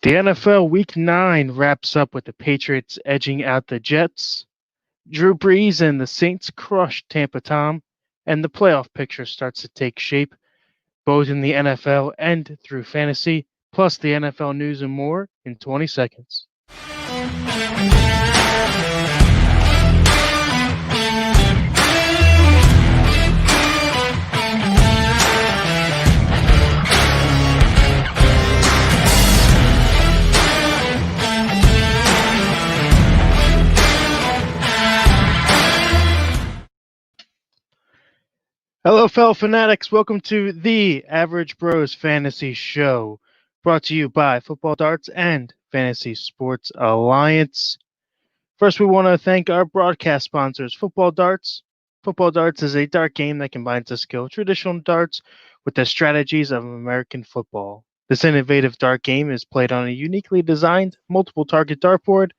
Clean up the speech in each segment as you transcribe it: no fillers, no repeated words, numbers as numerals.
The NFL Week 9 wraps up with the Patriots edging out the Jets. Drew Brees and the Saints crush Tampa Tom, and the playoff picture starts to take shape, both in the NFL and through fantasy, plus the NFL news and more in 20 seconds. Hello, fellow fanatics. Welcome to the Average Bros Fantasy Show, brought to you by Football Darts and Fantasy Sports Alliance. First, we want to thank our broadcast sponsors, Football Darts. Football Darts is a dart game that combines the skill of traditional darts with the strategies of American football. This innovative dart game is played on a uniquely designed multiple target dartboard.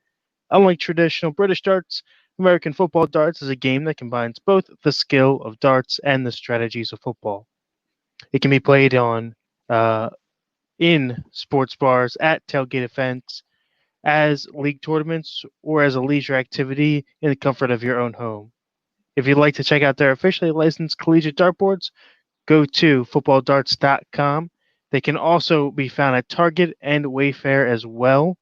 Unlike traditional British darts, American football darts is a game that combines both the skill of darts and the strategies of football. It can be played on in sports bars, at tailgate events, as league tournaments, or as a leisure activity in the comfort of your own home. If you'd like to check out their officially licensed collegiate dartboards, go to footballdarts.com. They can also be found at Target and Wayfair as well.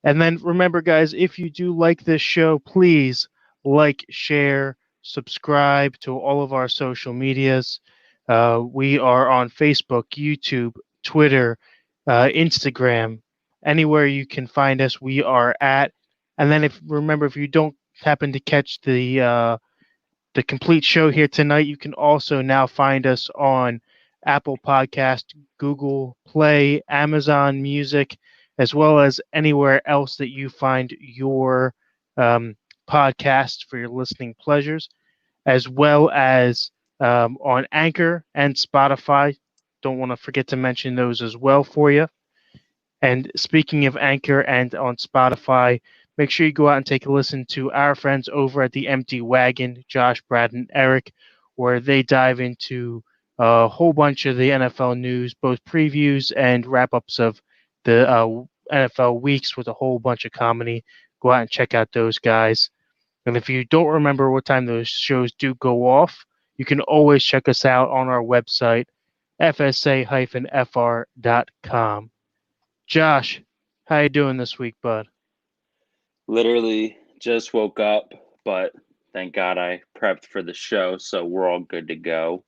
And then remember, guys, if you do like this show, please like, share, subscribe to all of our social medias. We are on Facebook, YouTube, Twitter, Instagram, anywhere you can find us, we are at. And then if you don't happen to catch the complete show here tonight, you can also now find us on Apple Podcast, Google Play, Amazon Music, as well as anywhere else that you find your podcast for your listening pleasures, as well as on Anchor and Spotify. Don't want to forget to mention those as well for you. And speaking of Anchor and on Spotify, make sure you go out and take a listen to our friends over at the Empty Wagon, Josh, Brad, and Eric, where they dive into a whole bunch of the NFL news, both previews and wrap ups of the NFL weeks with a whole bunch of comedy. Go out and check out those guys. And if you don't remember what time those shows do go off, you can always check us out on our website, fsa-fr.com. Josh, how you doing this week, bud? Literally just woke up, but thank God I prepped for the show, so we're all good to go.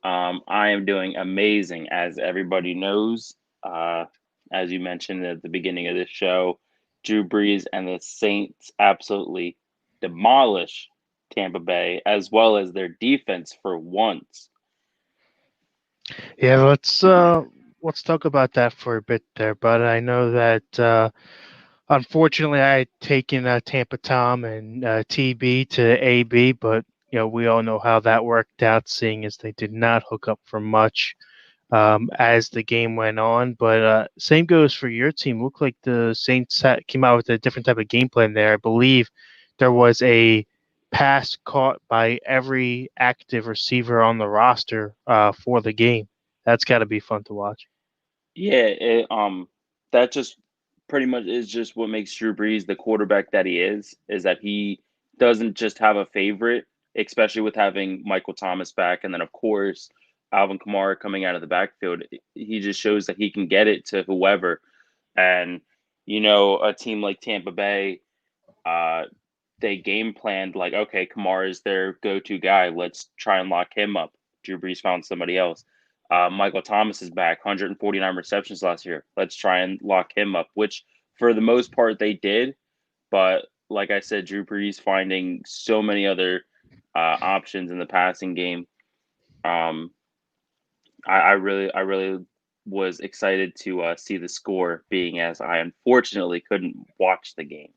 I am doing amazing, as everybody knows. As you mentioned at the beginning of the show, Drew Brees and the Saints absolutely demolish Tampa Bay, as well as their defense for once. Yeah, let's talk about that for a bit there, bud. I know that unfortunately I had taken Tampa Tom and TB to AB, but we all know how that worked out, seeing as they did not hook up for much as the game went on. But same goes for your team. Looked like the Saints came out with a different type of game plan there. I believe there was a pass caught by every active receiver on the roster for the game. That's got to be fun to watch. Yeah, that just pretty much is just what makes Drew Brees the quarterback that he is that he doesn't just have a favorite, especially with having Michael Thomas back, and then of course Alvin Kamara coming out of the backfield. He just shows that he can get it to whoever, and a team like Tampa Bay, uh, they game planned like, okay, Kamara is their go-to guy. Let's try and lock him up. Drew Brees found somebody else. Michael Thomas is back, 149 receptions last year. Let's try and lock him up, which for the most part they did. But like I said, Drew Brees finding so many other options in the passing game. Um, I really was excited to see the score, being as I unfortunately couldn't watch the game.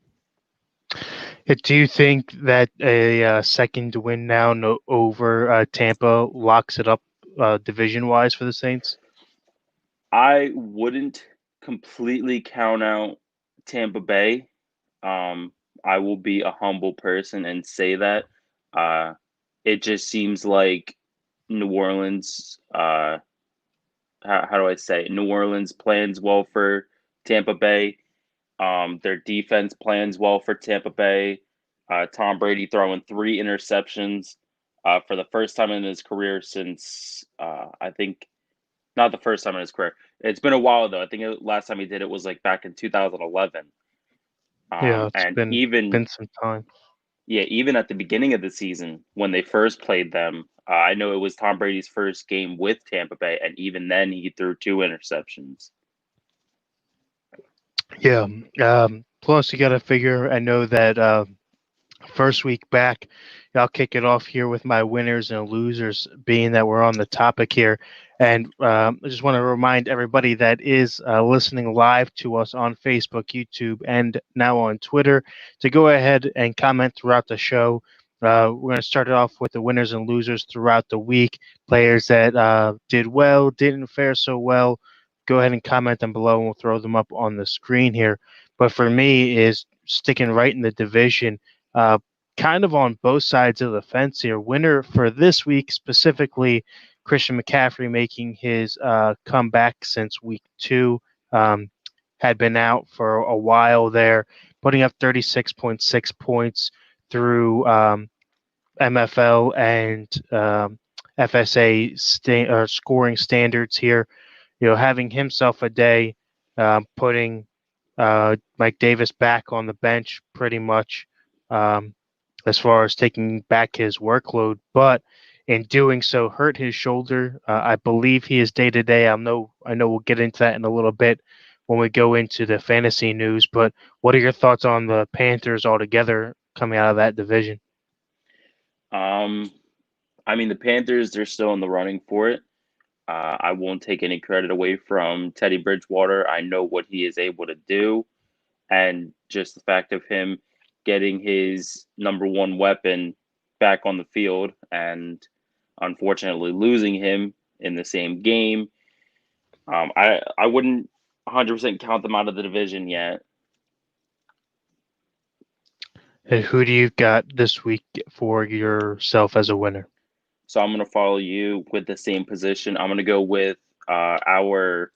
Do you think that a second win now no, over Tampa locks it up division wise for the Saints? I wouldn't completely count out Tampa Bay. Um, I will be a humble person and say that. Uh, it just seems like New Orleans. How do I say it? New Orleans plans well for Tampa Bay. Their defense plans well for Tampa Bay. Tom Brady throwing 3 interceptions for the first time in his career since I think not the first time in his career. It's been a while though. I think last time he did it was like back in 2011. Yeah, it's And been some time. even at the beginning of the season when they first played them, I know it was Tom Brady's first game with Tampa Bay, and even then he threw 2 interceptions. Yeah. Plus, you got to figure. I know that first week back, I'll kick it off here with my winners and losers, being that we're on the topic here. And I just want to remind everybody that is listening live to us on Facebook, YouTube, and now on Twitter to go ahead and comment throughout the show. We're going to start it off with the winners and losers throughout the week. Players that did well, didn't fare so well. Go ahead and comment them below, and we'll throw them up on the screen here. But for me, is sticking right in the division. Uh, kind of on both sides of the fence here. Winner for this week specifically, Christian McCaffrey making his comeback since week 2. Um, had been out for a while there, putting up 36.6 points through MFL and FSA scoring standards here. Having himself a day, putting Mike Davis back on the bench pretty much. As far as taking back his workload, but in doing so, hurt his shoulder. I believe he is day to day. I know we'll get into that in a little bit when we go into the fantasy news. But what are your thoughts on the Panthers altogether coming out of that division? Um, I mean, the Panthers, they're still in the running for it. I won't take any credit away from Teddy Bridgewater. I know what he is able to do. And just the fact of him getting his number one weapon back on the field and unfortunately losing him in the same game. I wouldn't 100% count them out of the division yet. And who do you got this week for yourself as a winner? So I'm going to follow you with the same position. I'm going to go with our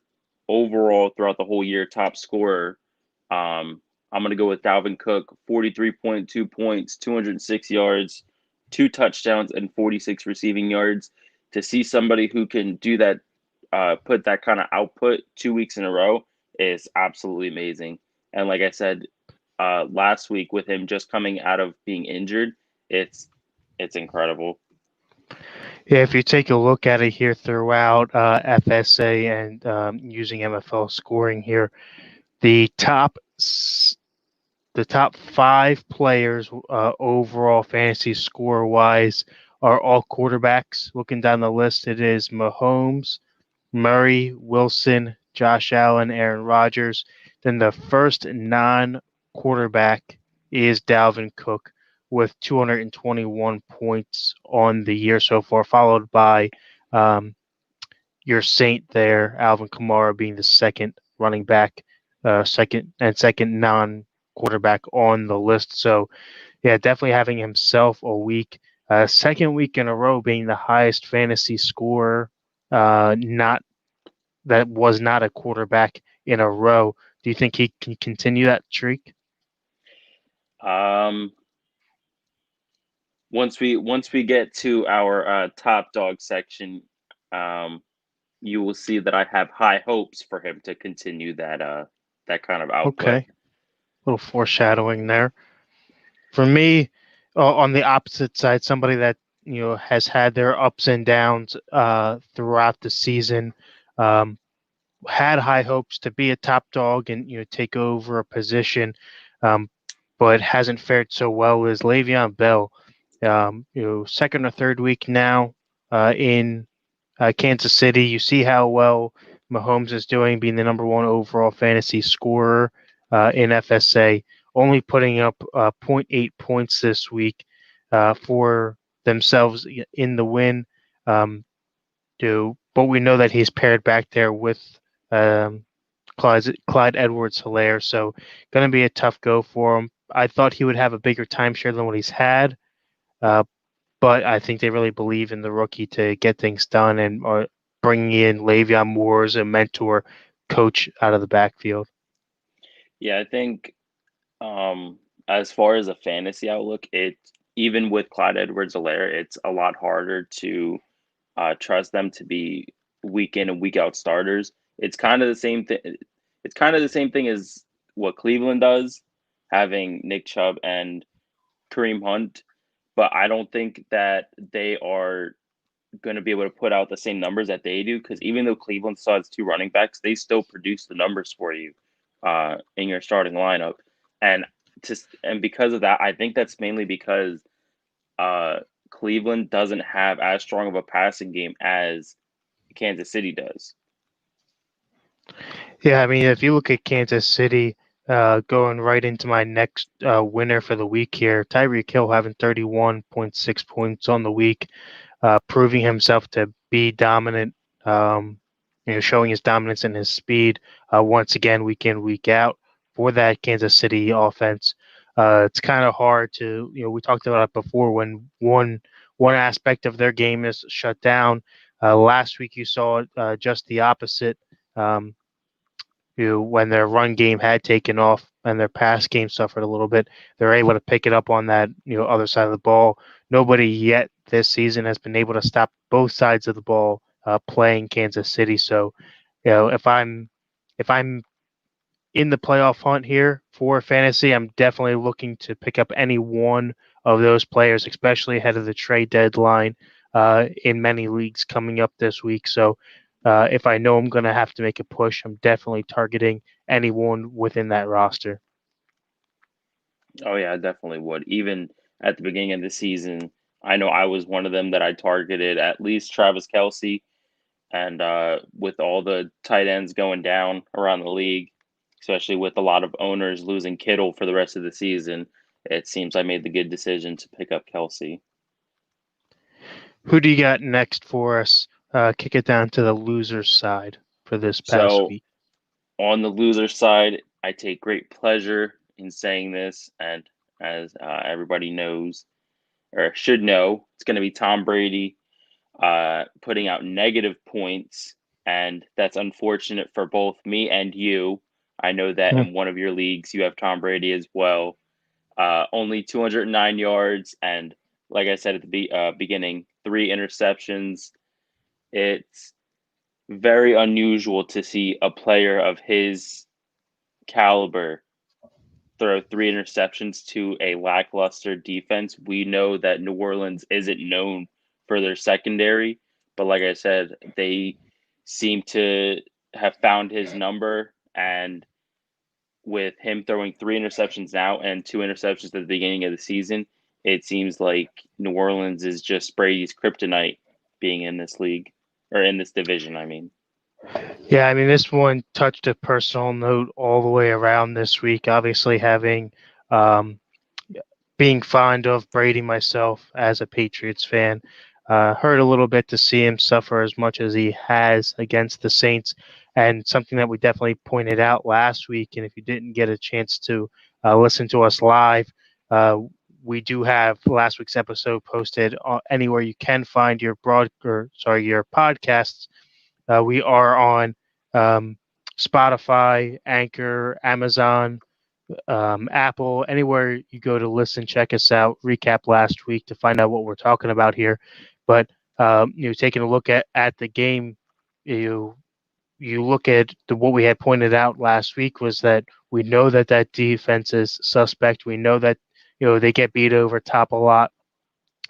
overall throughout the whole year top scorer. I'm going to go with Dalvin Cook, 43.2 points, 206 yards, 2 touchdowns, and 46 receiving yards. To see somebody who can do that, put that kind of output 2 weeks in a row is absolutely amazing. And like I said last week, with him just coming out of being injured, it's incredible. Yeah, if you take a look at it here throughout FSA and using MFL scoring here, the top the top 5 players overall fantasy score wise are all quarterbacks. Looking down the list, it is Mahomes, Murray, Wilson, Josh Allen, Aaron Rodgers. Then the first non quarterback is Dalvin Cook with 221 points on the year so far, followed by um, your Saint there, Alvin Kamara being the second running back, second non quarterback on the list. So, yeah, definitely having himself a week, second week in a row being the highest fantasy scorer, not that was not a quarterback in a row. Do you think he can continue that streak? Um, once we get to our top dog section, um, you will see that I have high hopes for him to continue that kind of output. Okay, a little foreshadowing there. For me, on the opposite side, somebody that has had their ups and downs throughout the season, um, had high hopes to be a top dog and take over a position, um, but hasn't fared so well is Le'Veon Bell. Second or third week now in Kansas City. You see how well Mahomes is doing, being the number one overall fantasy scorer in FSA, only putting up zero point 0.8 points this week for themselves in the win. But we know that he's paired back there with um, Clyde Edwards-Helaire, so going to be a tough go for him. I thought he would have a bigger timeshare than what he's had, uh, but I think they really believe in the rookie to get things done and bringing in Le'Veon Moore as a mentor coach out of the backfield. Yeah, I think as far as a fantasy outlook, it even with Clyde Edwards-Helaire, it's a lot harder to trust them to be week in and week out starters. It's kind of the same thing. It's kind of the same thing as what Cleveland does, having Nick Chubb and Kareem Hunt. But I don't think that they are going to be able to put out the same numbers that they do because even though Cleveland still has two running backs, they still produce the numbers for you in your starting lineup. And and because of that, I think that's mainly because uh, Cleveland doesn't have as strong of a passing game as Kansas City does. Yeah, I mean, if you look at Kansas City, going right into my next winner for the week here, Tyreek Hill having 31.6 points on the week, proving himself to be dominant, um, showing his dominance and his speed once again, week in, week out for that Kansas City offense. It's kind of hard to, we talked about it before when one aspect of their game is shut down. Last week you saw just the opposite. Um, when their run game had taken off and their pass game suffered a little bit, they're able to pick it up on that other side of the ball. Nobody yet this season has been able to stop both sides of the ball playing Kansas City. So, if I'm in the playoff hunt here for fantasy, I'm definitely looking to pick up any one of those players, especially ahead of the trade deadline in many leagues coming up this week. So if I know I'm going to have to make a push, I'm definitely targeting anyone within that roster. Oh yeah, I definitely would. Even at the beginning of the season, I know I was one of them that I targeted at least Travis Kelsey, and with all the tight ends going down around the league, especially with a lot of owners losing Kittle for the rest of the season, it seems I made the good decision to pick up Kelsey. Who do you got next for us? Kick it down to the loser's side for this past So week. on the loser side, I take great pleasure in saying this, and as everybody knows or should know, it's going to be Tom Brady putting out negative points, and that's unfortunate for both me and you. I know that Hmm. in one of your leagues you have Tom Brady as well. Only 209 yards, and like I said at the beginning, three interceptions. It's very unusual to see a player of his caliber throw three interceptions to a lackluster defense. We know that New Orleans isn't known for their secondary, but like I said, they seem to have found his number. And with him throwing three interceptions now and two interceptions at the beginning of the season, it seems like New Orleans is just Brady's kryptonite being in this league or in this division, I mean. Yeah, I mean, this one touched a personal note all the way around this week. Obviously, having um, being fond of Brady myself as a Patriots fan, hurt a little bit to see him suffer as much as he has against the Saints, and something that we definitely pointed out last week. And if you didn't get a chance to listen to us live, uh, we do have last week's episode posted anywhere you can find your your podcasts. We are on um, Spotify, Anchor, Amazon, Apple, anywhere you go to listen, check us out. Recap last week to find out what we're talking about here. But taking a look at the game, you you look at what we had pointed out last week was that we know that defense is suspect. We know that they get beat over top a lot.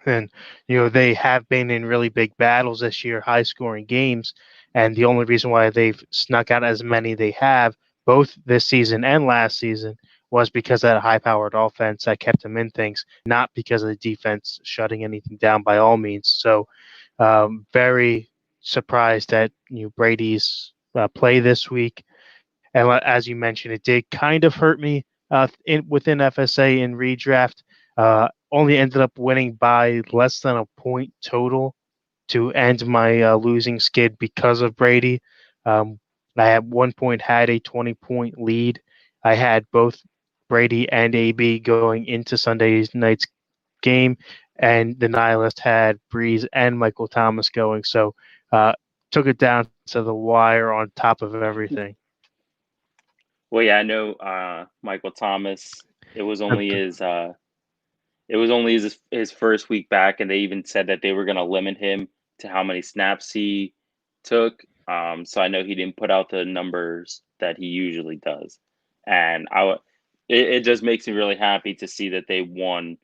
And they have been in really big battles this year, high scoring games, and the only reason why they've snuck out as many they have both this season and last season was because of that high powered offense that kept them in things, not because of the defense shutting anything down by all means. So very surprised at Brady's play this week. And as you mentioned, it did kind of hurt me within FSA in redraft. Only ended up winning by less than a point total to end my losing skid because of Brady. Um, I at one point had a 20-point lead. I had both Brady and AB going into Sunday night's game, and the Nihilist had Breeze and Michael Thomas going. So took it down to the wire on top of everything. Well, yeah, I know Michael Thomas. It was only his his first week back, and they even said that they were going to limit him to how many snaps he took. So I know he didn't put out the numbers that he usually does, and it just makes me really happy to see that they won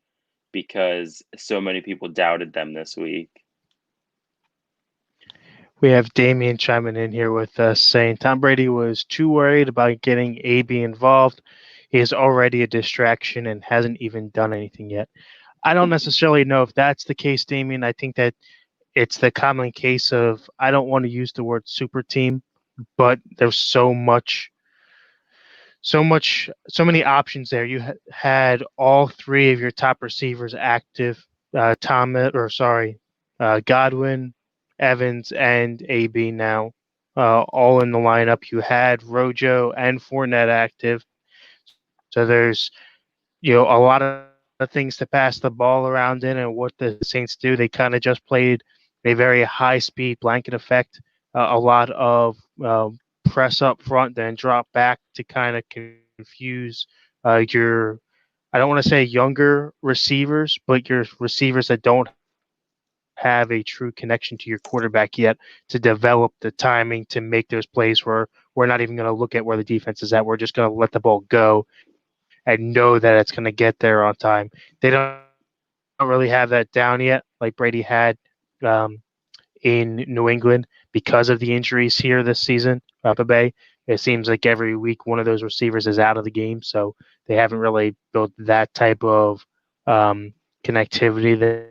because so many people doubted them this week. We have Damien chiming in here with us saying Tom Brady was too worried about getting AB involved. He is already a distraction and hasn't even done anything yet. I don't necessarily know if that's the case, Damien. I think that it's the common case of I don't want to use the word super team, but there's so many options there. You had all three of your top receivers active. Godwin, Evans, and AB now, all in the lineup. You had Rojo and Fournette active. So there's a lot of things to pass the ball around in, and what the Saints do, they kind of just played a very high speed blanket effect, a lot of press up front, then drop back to kind of confuse your I don't want to say younger receivers, but your receivers that don't have a true connection to your quarterback yet to develop the timing to make those plays where we're not even going to look at where the defense is at. We're just going to let the ball go and know that it's going to get there on time. They don't really have that down yet, like Brady had in New England because of the injuries here this season in Tampa Bay. It seems like every week one of those receivers is out of the game, so they haven't really built that type of connectivity there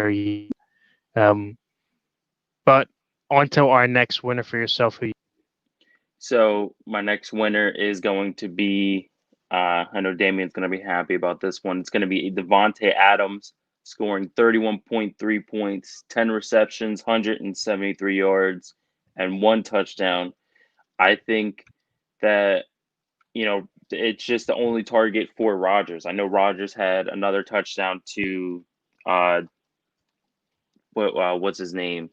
yet. Um, but on to our next winner for yourself. Who you got? So my next winner is going to be. I know Damien's going to be happy about this one. It's going to be Devonta Adams scoring 31.3 points, 10 receptions, 173 yards, and one touchdown. I think that it's just the only target for Rodgers. I know Rodgers had another touchdown to uh, what's his name?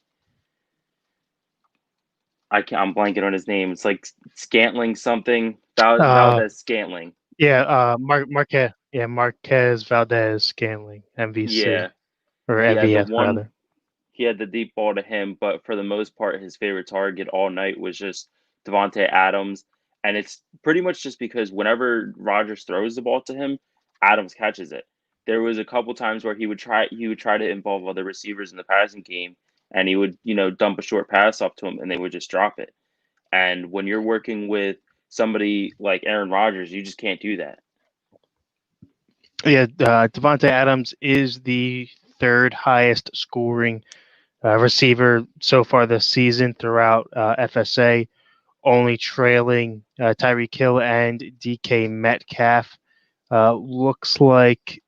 I'm blanking on his name. It's like Scantling something. Uh, Valdez Scantling. yeah, Marquez Valdez Scanling, Yeah, MVC or he had the MVS one. rather. He had the deep ball to him, but for the most part, his favorite target all night was just Devonta Adams, and it's pretty much just because whenever Rodgers throws the ball to him, Adams catches it. There was a couple times where he would try to involve other receivers in the passing game, and he would dump a short pass off to him, and they would just drop it. And when you're working with somebody like Aaron Rodgers, you just can't do that. Yeah, Devonta Adams is the third highest scoring receiver so far this season throughout FSA, only trailing Tyreek Hill and DK Metcalf. Looks like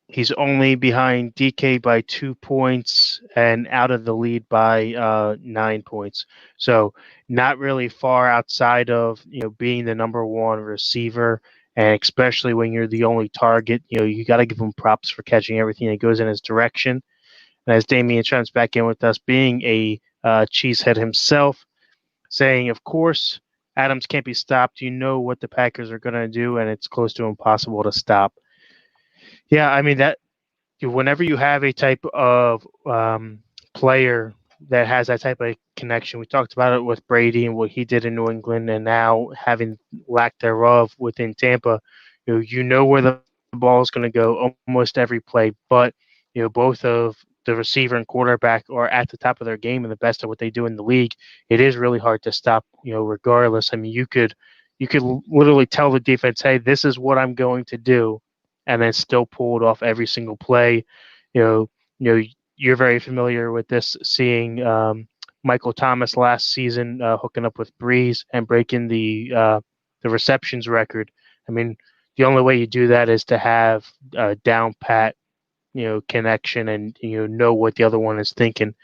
he's only behind DK by 2 points and out of the lead by 9 points. So not really far outside of being the number one receiver. And especially when you're the only target, you got to give him props for catching everything that goes in his direction. And as Damien chimes back in with us, being a cheesehead himself, saying, of course, Adams can't be stopped. You know what the Packers are going to do, and it's close to impossible to stop. Yeah, I mean that whenever you have a type of player that has that type of connection, we talked about it with Brady and what he did in New England, and now having lack thereof within Tampa, you know where the ball is going to go almost every play, but both of the receiver and quarterback are at the top of their game and the best at what they do in the league. It is really hard to stop, regardless. I mean, you could literally tell the defense, "Hey, this is what I'm going to do," and then still pull it off every single play. You know, you're very familiar with this, seeing Michael Thomas last season hooking up with Breeze and breaking the receptions record. I mean, the only way you do that is to have a down pat connection and know what the other one is thinking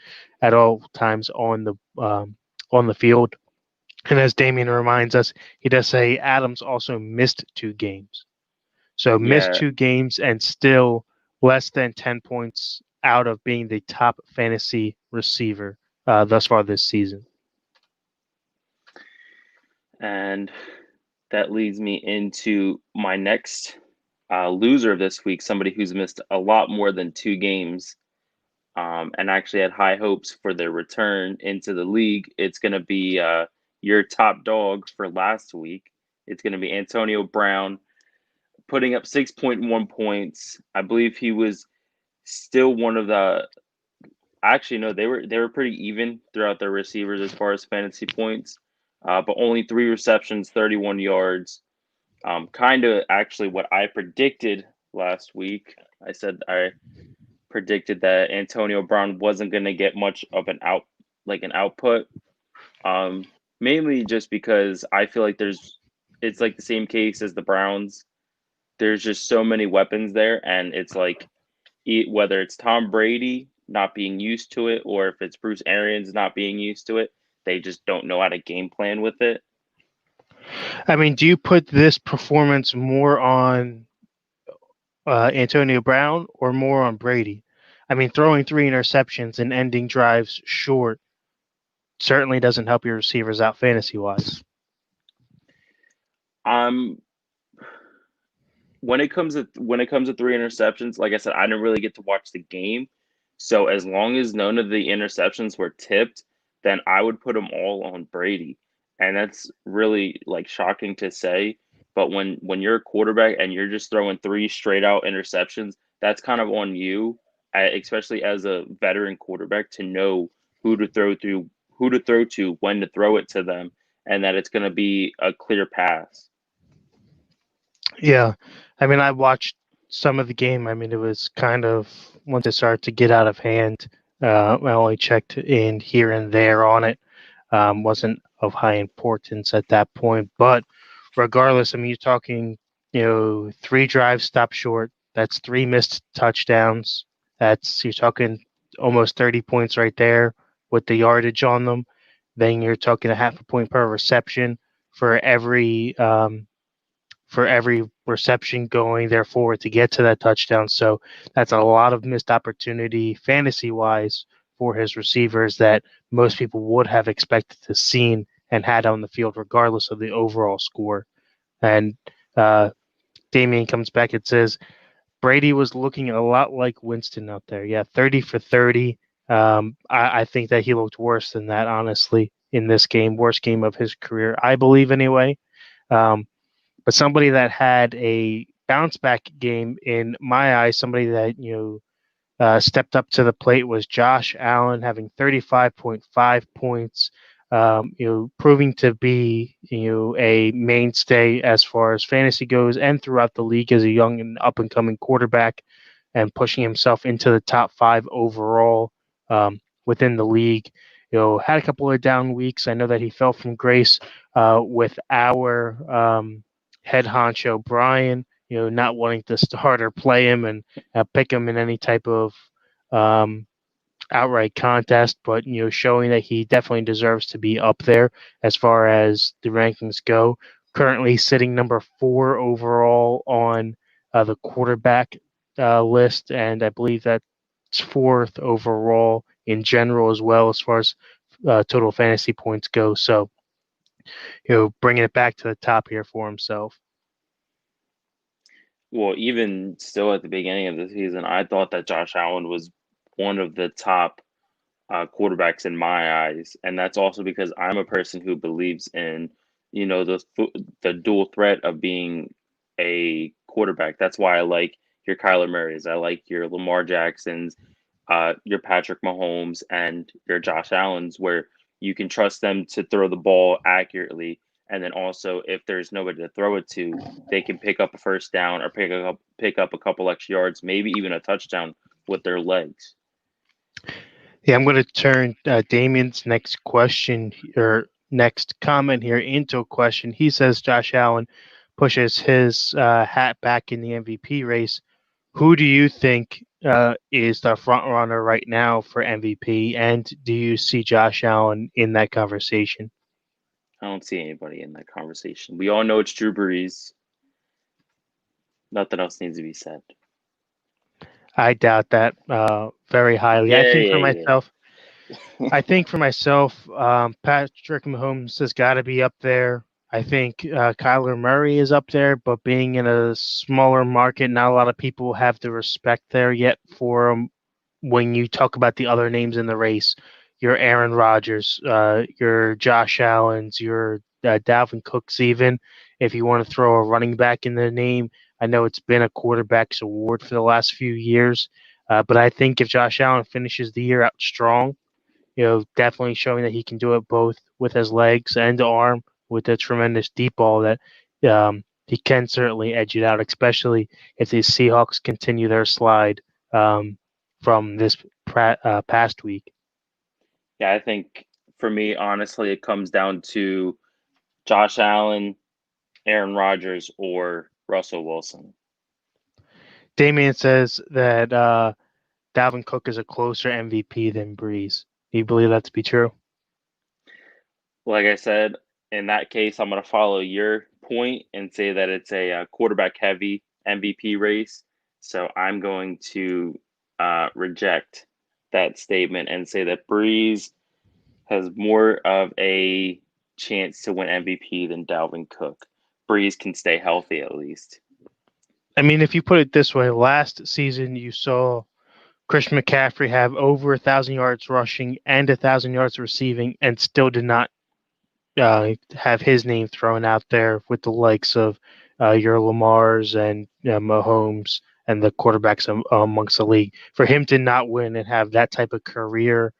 at all times on the field. And as Damien reminds us, he does say Adams also missed 2 games. So missed Yeah, 2 games and still less than 10 points out of being the top fantasy receiver thus far this season. and That leads me into my next loser of this week, somebody who's missed a lot more than 2 games, and actually had high hopes for their return into the league. It's going to be your top dog for last week. It's going to be Antonio Brown, putting up 6.1 points. I believe he was still one of the. Actually, no, they were pretty even throughout their receivers as far as fantasy points, but only 3 receptions, 31 yards. Kind of actually what I predicted last week. I said I predicted that Antonio Brown wasn't going to get much of an output. Um, Mainly just because I feel like it's like the same case as the Browns. There's just so many weapons there, and it's like whether it's Tom Brady not being used to it or if it's Bruce Arians not being used to it, they just don't know how to game plan with it. I mean, do you put this performance more on Antonio Brown or more on Brady? I mean, throwing 3 interceptions and ending drives short certainly doesn't help your receivers out fantasy wise. Um, when it comes to 3 interceptions, like I said, I didn't really get to watch the game. So as long as none of the interceptions were tipped, then I would put them all on Brady. And that's really like shocking to say. But when you're a quarterback and you're just throwing 3 straight out interceptions, that's kind of on you, especially as a veteran quarterback, to know who to throw to, when to throw it to them, and that it's going to be a clear pass. Yeah. I mean, I watched some of the game. I mean, it was kind of once it started to get out of hand. I only checked in here and there on it. Wasn't of high importance at that point. But regardless, I mean, you're talking, 3 drives stopped short. That's 3 missed touchdowns. You're talking almost 30 points right there with the yardage on them. Then you're talking a half a point per reception for every reception going there forward to get to that touchdown. So that's a lot of missed opportunity fantasy wise for his receivers that most people would have expected to seen and had on the field regardless of the overall score. And uh, Damien comes back and says Brady was looking a lot like Winston out there. Yeah, 30 for 30. I think that he looked worse than that, honestly, in this game. Worst game of his career, I believe, anyway. Um, but somebody that had a bounce back game in my eyes, somebody that stepped up to the plate was Josh Allen, having 35.5 points. Proving to be a mainstay as far as fantasy goes and throughout the league as a young and up and coming quarterback, and pushing himself into the top 5 overall within the league. Had a couple of down weeks. I know that he fell from grace with our head honcho Brian, not wanting to start or play him and pick him in any type of um, outright contest, but showing that he definitely deserves to be up there as far as the rankings go. Currently sitting number 4 overall on the quarterback list, and I believe that's fourth overall in general as well as far as total fantasy points go. So, bringing it back to the top here for himself. Well, even still at the beginning of the season, I thought that Josh Allen was one of the top quarterbacks in my eyes, and that's also because I'm a person who believes in the dual threat of being a quarterback. That's why I like your Kyler Murray's, I like your Lamar Jacksons, your Patrick Mahomes, and your Josh Allen's, where you can trust them to throw the ball accurately, and then also if there's nobody to throw it to, they can pick up a first down or pick up a couple extra yards, maybe even a touchdown with their legs. Yeah, I'm going to turn Damien's next question or next comment here into a question. He says Josh Allen pushes his hat back in the MVP race. Who do you think is the front runner right now for MVP? And do you see Josh Allen in that conversation? I don't see anybody in that conversation. We all know it's Drew Brees. Nothing else needs to be said. I doubt that very highly. Yeah, yeah, I think for myself, Patrick Mahomes has got to be up there. I think Kyler Murray is up there, but being in a smaller market, not a lot of people have the respect there yet for him. When you talk about the other names in the race, your Aaron Rodgers, your Josh Allen's, your Dalvin Cooks, even if you want to throw a running back in the name. I know it's been a quarterback's award for the last few years, but I think if Josh Allen finishes the year out strong, definitely showing that he can do it both with his legs and arm with a tremendous deep ball that he can certainly edge it out, especially if the Seahawks continue their slide um, from this past week. Yeah, I think for me, honestly, it comes down to Josh Allen, Aaron Rodgers, or Russell Wilson. Damien says that Dalvin Cook is a closer MVP than Breeze. Do you believe that to be true? Like I said, in that case, I'm going to follow your point and say that it's a quarterback heavy MVP race. So I'm going to reject that statement and say that Breeze has more of a chance to win MVP than Dalvin Cook. Breeze can stay healthy at least. I mean, if you put it this way, last season you saw Christian McCaffrey have over 1,000 yards rushing and 1,000 yards receiving, and still did not have his name thrown out there with the likes of your Lamars and Mahomes and the quarterbacks amongst the league. For him to not win and have that type of career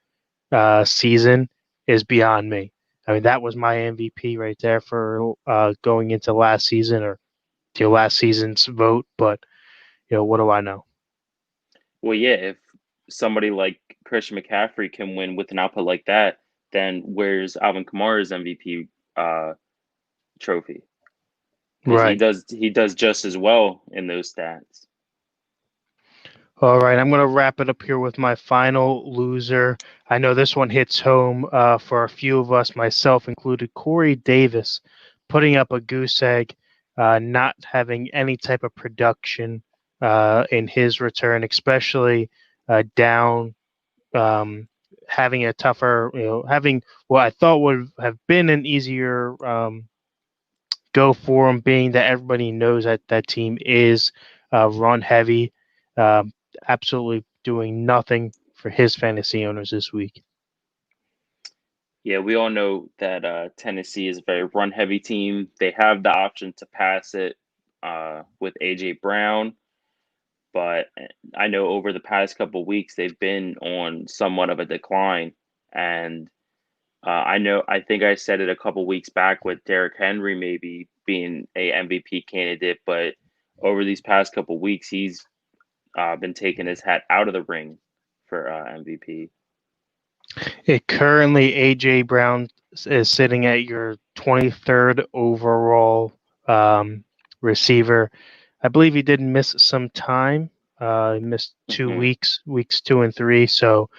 season is beyond me. I mean, that was my MVP right there for going into last season or to last season's vote. But what do I know? Well, yeah, if somebody like Christian McCaffrey can win with an output like that, then where's Alvin Kamara's MVP trophy? Because he Right. does just as well in those stats. All right, I'm going to wrap it up here with my final loser. I know this one hits home for a few of us, myself included. Corey Davis putting up a goose egg, not having any type of production in his return, especially down, um, having a tougher, having what I thought would have been an easier go for him, being that everybody knows that that team is run heavy. Um, Absolutely doing nothing for his fantasy owners this week. Yeah, we all know that Tennessee is a very run heavy team. They have the option to pass it with AJ Brown, but I know over the past couple of weeks they've been on somewhat of a decline. And I think I said it a couple of weeks back with Derrick Henry maybe being a MVP candidate, but over these past couple of weeks he's been taking his hat out of the ring for MVP. It currently AJ Brown is sitting at your 23rd overall receiver. I believe he did miss some time. He missed two Mm-hmm. weeks, weeks 2 and 3. So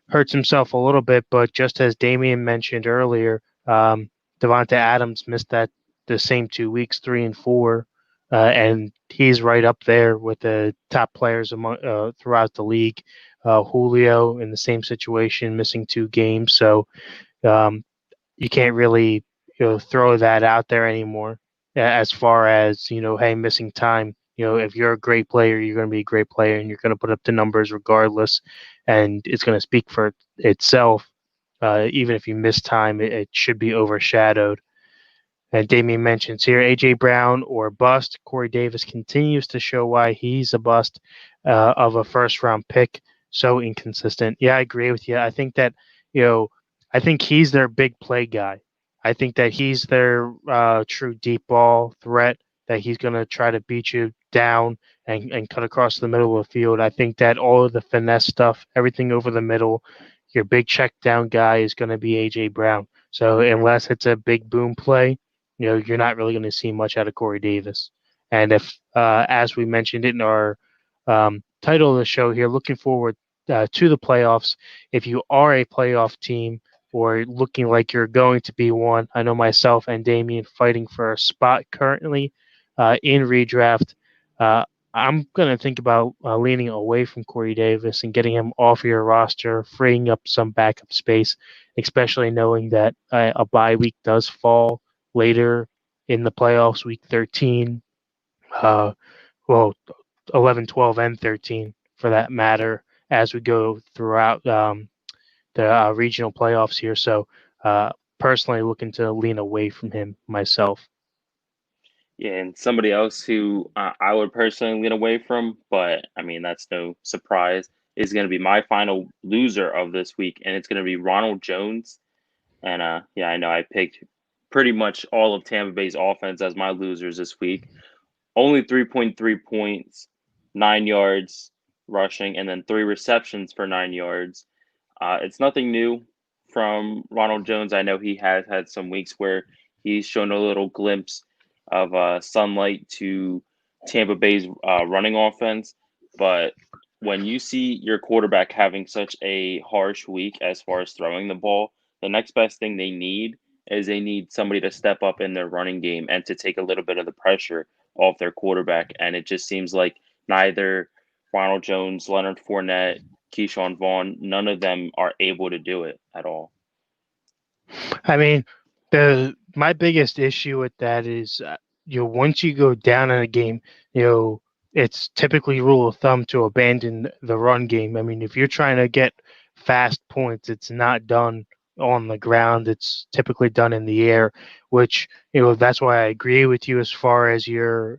hurts himself a little bit, but just as Damien mentioned earlier, Devonta Adams missed that the same 2 weeks, 3 and 4, and he's right up there with the top players among throughout the league. Julio in the same situation, missing 2 games, so um, you can't really throw that out there anymore. As far as hey, missing time. If you're a great player, you're going to be a great player, and you're going to put up the numbers regardless, and it's going to speak for itself. Even if you miss time, it should be overshadowed. And Damien mentions here AJ Brown or bust. Corey Davis continues to show why he's a bust of a first round pick. So inconsistent. Yeah, I agree with you. I think that, you know, I think he's their big play guy. I think that he's their true deep ball threat, that he's going to try to beat you down and cut across the middle of the field. I think that all of the finesse stuff, everything over the middle, your big check down guy is going to be AJ Brown. So unless it's a big boom play, you're not really going to see much out of Corey Davis. And if, as we mentioned in our title of the show here, looking forward to the playoffs, if you are a playoff team or looking like you're going to be one, I know myself and Damien fighting for a spot currently in redraft. Uh, I'm going to think about leaning away from Corey Davis and getting him off your roster, freeing up some backup space, especially knowing that a bye week does fall later in the playoffs, week 13, uh, well, 11, 12, and 13 for that matter, as we go throughout the regional playoffs here. So, personally, looking to lean away from him myself. Yeah, and somebody else who I would personally lean away from, but I mean, that's no surprise, is going to be my final loser of this week, and it's going to be Ronald Jones. And yeah, I know I picked pretty much all of Tampa Bay's offense as my losers this week. Only 3.3 points, 9 yards rushing, and then three receptions for 9 yards. It's nothing new from Ronald Jones. I know he has had some weeks where he's shown a little glimpse of sunlight to Tampa Bay's running offense. But when you see your quarterback having such a harsh week as far as throwing the ball, the next best thing they need is they need somebody to step up in their running game and to take a little bit of the pressure off their quarterback. And it just seems like neither Ronald Jones, Leonard Fournette, Keyshawn Vaughn, none of them are able to do it at all. I mean, the my biggest issue with that is, once you go down in a game, it's typically rule of thumb to abandon the run game. I mean, if you're trying to get fast points, it's not done on the ground. It's typically done in the air, which that's why I agree with you as far as your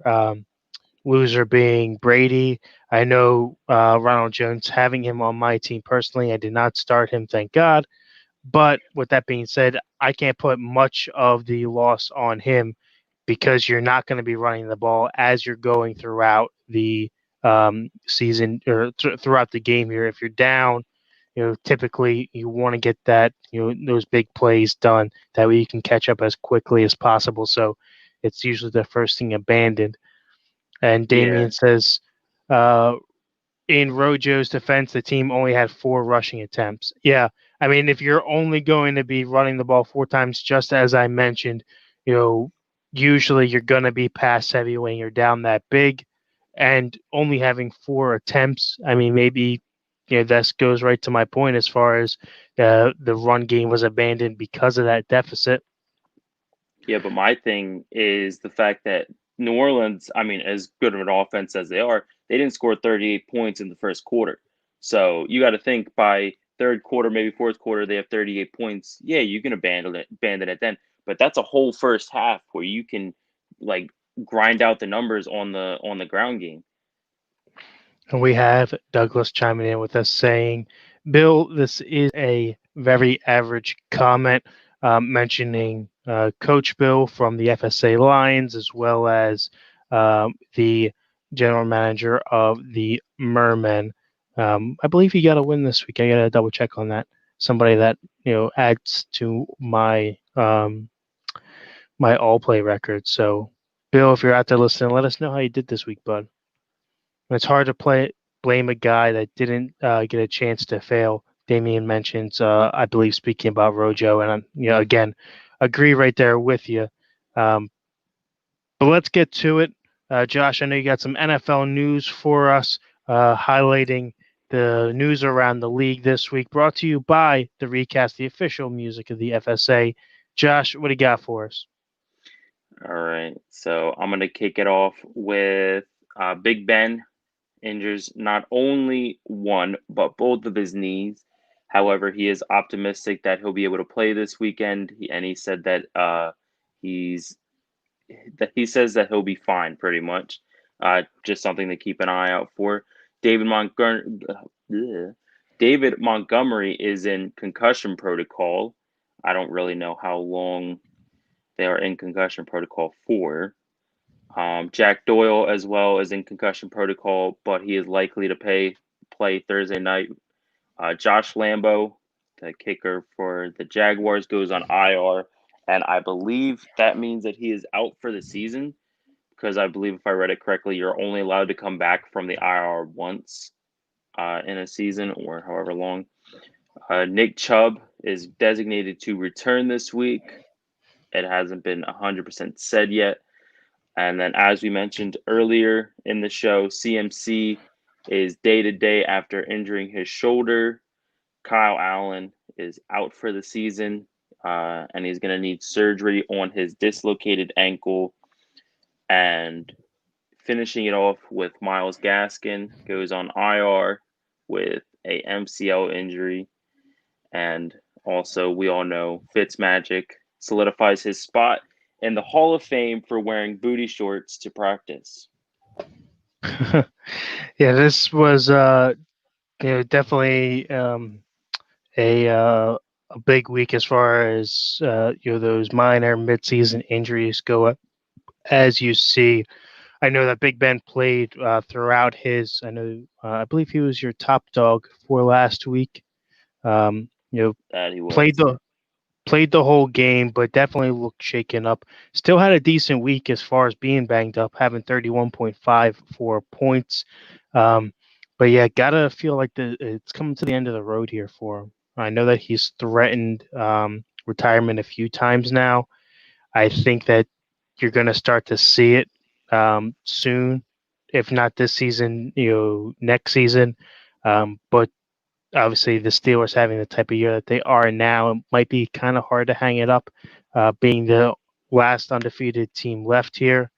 loser being Brady. I know Ronald Jones, having him on my team personally, I did not start him, thank God. But with that being said, I can't put much of the loss on him because you're not going to be running the ball as you're going throughout the season or throughout the game here. If you're down, typically you want to get that, those big plays done. That way you can catch up as quickly as possible. So it's usually the first thing abandoned. And Yeah, Damien says, uh, in Rojo's defense, the team only had 4 rushing attempts. Yeah, I mean, if you're only going to be running the ball 4 times, just as I mentioned, you know, usually you're going to be pass heavy when you're down that big, and only having 4 attempts. I mean, maybe that goes right to my point as far as the run game was abandoned because of that deficit. yeah, but my thing is the fact that New Orleans, I mean, as good of an offense as they are, they didn't score 38 points in the first quarter. So you got to think by third quarter, maybe fourth quarter, they have 38 points. Yeah, you can abandon it then. But that's a whole first half where you can like grind out the numbers on the ground game. And we have Douglas chiming in with us saying, Bill, this is a very average comment, mentioning Coach Bill from the FSA Lions, as well as the general manager of the Mermen. I believe he got a win this week. I got to double check on that. Somebody that adds to my all play record. So, Bill, if you're out there listening, let us know how you did this week, bud. It's hard to blame a guy that didn't get a chance to fail. Damien mentions, I believe, speaking about Rojo, and again, agree right there with you. Um, but let's get to it. Josh, I know you got some NFL news for us, highlighting the news around the league this week. Brought to you by the Recast, the official music of the FSA. Josh, what do you got for us? All right. So I'm going to kick it off with Big Ben injures not only one, but both of his knees. However, he is optimistic that he'll be able to play this weekend. And he said that he's he says that he'll be fine pretty much. Just something to keep an eye out for. David Montgomery, David Montgomery is in concussion protocol. I don't really know how long they are in concussion protocol for. Jack Doyle as well is in concussion protocol, but he is likely to play Thursday night. Josh Lambo, the kicker for the Jaguars, goes on IR, and I believe that means that he is out for the season. Because I believe if I read it correctly, you're only allowed to come back from the IR once in a season or however long. Nick Chubb is designated to return this week. It hasn't been 100% said yet. And then, as we mentioned earlier in the show, CMC is day to day after injuring his shoulder. Kyle Allen is out for the season. and he's going to need surgery on his dislocated ankle. And finishing it off with Myles Gaskin goes on IR with a MCL injury. And also, we all know Fitzmagic solidifies his spot in the Hall of Fame for wearing booty shorts to practice. Yeah, this was definitely a big week as far as those minor midseason injuries go. As you see, I know that Big Ben played throughout his. I believe he was your top dog for last week. That he Played was. the whole game, but definitely looked shaken up. Still had a decent week as far as being banged up, having 31.54 points. Um, but yeah, gotta feel like it's coming to the end of the road here for him. I know that he's threatened retirement a few times now. I think that you're going to start to see it soon, if not this season, next season. But obviously, the Steelers having the type of year that they are now, it might be kind of hard to hang it up, being the last undefeated team left here.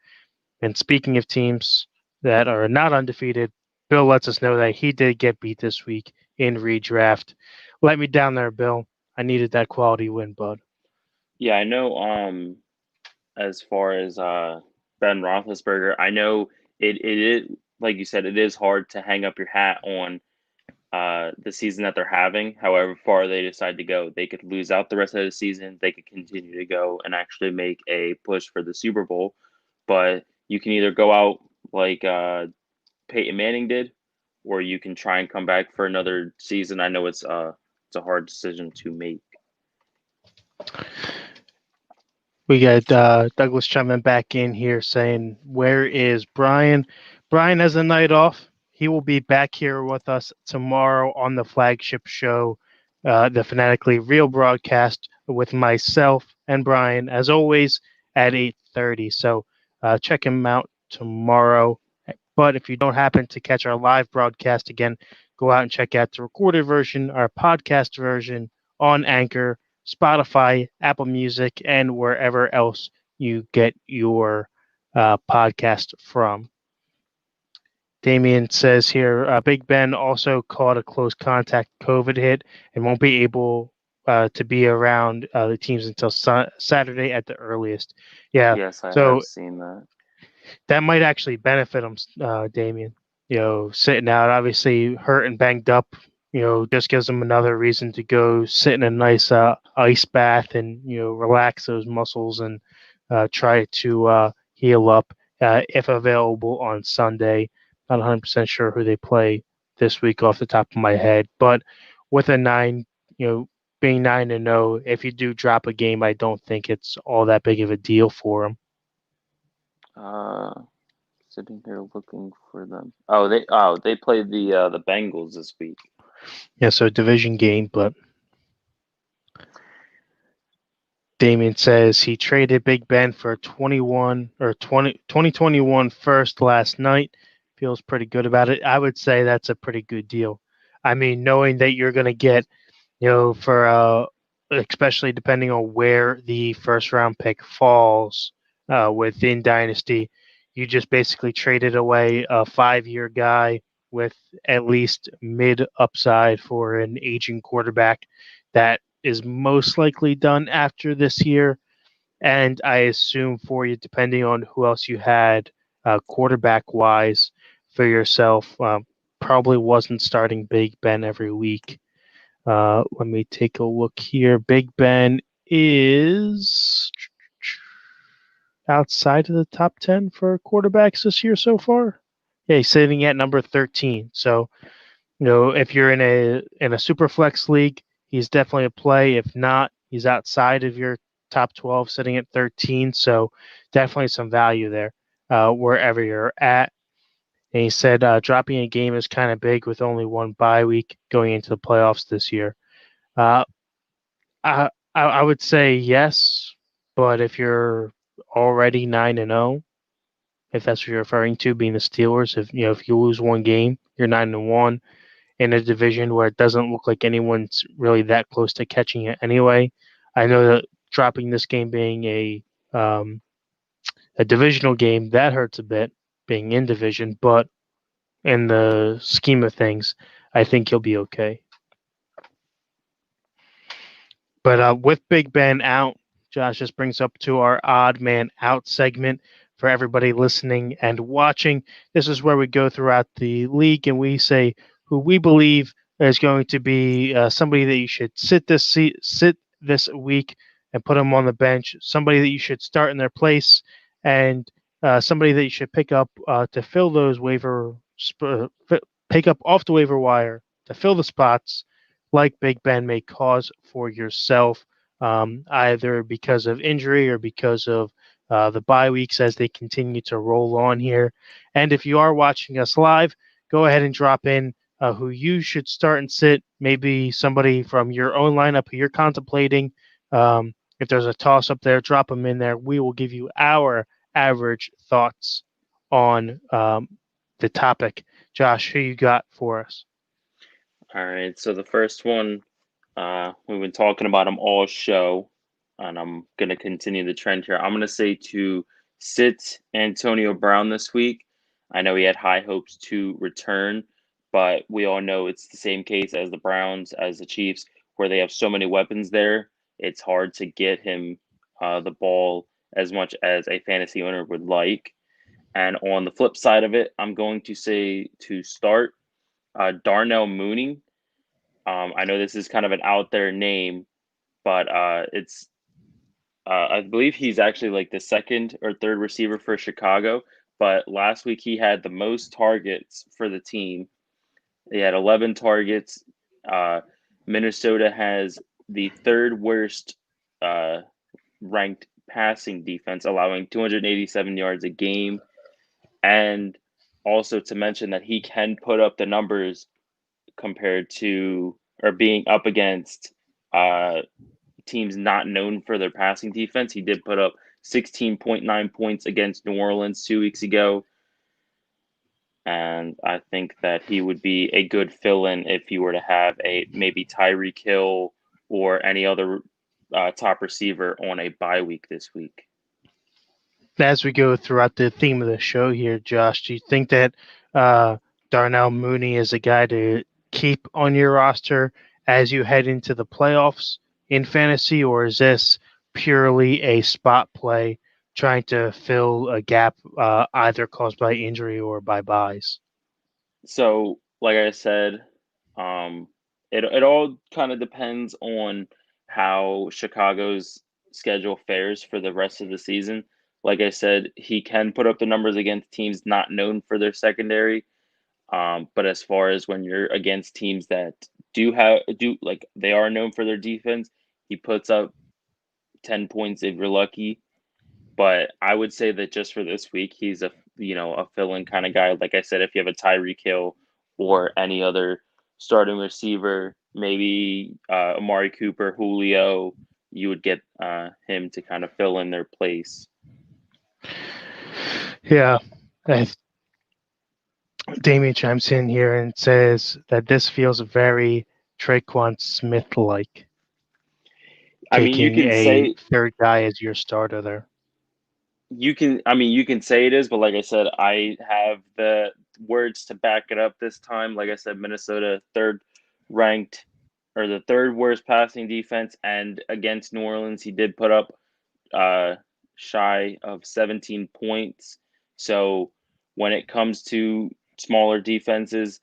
And speaking of teams that are not undefeated, Bill lets us know that he did get beat this week in redraft. Let me down there, Bill. I needed that quality win, bud. Yeah, I know. As far as Ben Roethlisberger, I know it is, like you said, it is hard to hang up your hat on the season that they're having. However far they decide to go, they could lose out the rest of the season. They could continue to go and actually make a push for the Super Bowl. But you can either go out like Peyton Manning did, or you can try and come back for another season. I know it's a hard decision to make. We got Douglas chiming back in here saying, "Where is Brian?" Brian has a night off. He will be back here with us tomorrow on the flagship show, the Fanatically Real broadcast with myself and Brian, as always, at 8:30. So check him out tomorrow. But if you don't happen to catch our live broadcast again, go out and check out the recorded version, our podcast version on Anchor, Spotify, Apple Music, and wherever else you get your podcast from. Damien says here, Big Ben also caught a close contact COVID hit and won't be able to be around the teams until Saturday at the earliest. Yeah, Yes, I have so seen that. that might actually benefit him, Damien. Sitting out, obviously hurt and banged up, just gives him another reason to go sit in a nice ice bath and, relax those muscles and try to heal up if available on Sunday. Not 100% sure who they play this week off the top of my head, but with a being 9-0, if you do drop a game, I don't think it's all that big of a deal for him. Sitting here looking for them. They played the Bengals this week. Yeah, so division game, but Damien says he traded Big Ben for 2021 first last night. Feels pretty good about it. I would say that's a pretty good deal. I mean, knowing that you're going to get, for especially depending on where the first round pick falls within Dynasty, you just basically traded away a 5-year guy with at least mid upside for an aging quarterback that is most likely done after this year. And I assume for you, depending on who else you had quarterback wise for yourself, probably wasn't starting Big Ben every week. Let me take a look here. Big Ben is outside of the top 10 for quarterbacks this year so far. Yeah, he's sitting at number 13. So, if you're in a super flex league, he's definitely a play. If not, he's outside of your top 12, sitting at 13. So, definitely some value there wherever you're at. And he said dropping a game is kind of big with only one bye week going into the playoffs this year. Uh, I would say yes, but if you're already 9-0, if that's what you're referring to, being the Steelers, if you lose one game, you're 9-1 in a division where it doesn't look like anyone's really that close to catching it anyway. I know that dropping this game being a divisional game, that hurts a bit, being in division, but in the scheme of things, I think he'll be okay. But with Big Ben out, Josh, this brings up to our odd man out segment for everybody listening and watching. This is where we go throughout the league and we say who we believe is going to be somebody that you should sit this week and put them on the bench, somebody that you should start in their place, and somebody that you should pick up to fill those pick up off the waiver wire to fill the spots like Big Ben may cause for yourself, either because of injury or because of the bye weeks as they continue to roll on here. And if you are watching us live, go ahead and drop in who you should start and sit, maybe somebody from your own lineup who you're contemplating. If there's a toss up there, drop them in there. We will give you our average thoughts on the topic. Josh, who you got for us? All right. So the first one, we've been talking about them all show, and I'm going to continue the trend here. I'm going to say to sit Antonio Brown this week. I know he had high hopes to return, but we all know it's the same case as the Browns, as the Chiefs, where they have so many weapons there. It's hard to get him the ball as much as a fantasy owner would like. And on the flip side of it, I'm going to say to start Darnell Mooney. I know this is kind of an out there name, but it's I believe he's actually like the second or third receiver for Chicago. But last week he had the most targets for the team. He had 11 targets. Minnesota has the third worst ranked passing defense, allowing 287 yards a game. And also to mention that he can put up the numbers compared to or being up against teams not known for their passing defense. He did put up 16.9 points against New Orleans 2 weeks ago. And I think that he would be a good fill-in if you were to have a maybe Tyreek Hill or any other top receiver on a bye week this week. As we go throughout the theme of the show here, Josh, do you think that Darnell Mooney is a guy to keep on your roster as you head into the playoffs in fantasy, or is this purely a spot play trying to fill a gap either caused by injury or by buys? So, like I said, it all kind of depends on how Chicago's schedule fares for the rest of the season. Like I said, he can put up the numbers against teams not known for their secondary. But as far as when you're against teams that do like they are known for their defense, he puts up 10 points if you're lucky. But I would say that just for this week, he's a fill-in kind of guy. Like I said, if you have a Tyreek Hill or any other starting receiver, maybe Amari Cooper, Julio, you would get him to kind of fill in their place. Yeah. Damien chimes in here and says that this feels very Traquan Smith-like. I mean, you Taking can a say third guy as your starter there. you can say it is, but like I said, I have the words to back it up this time. Like I said, Minnesota third ranked or the third worst passing defense, and against New Orleans, he did put up shy of 17 points. So when it comes to smaller defenses,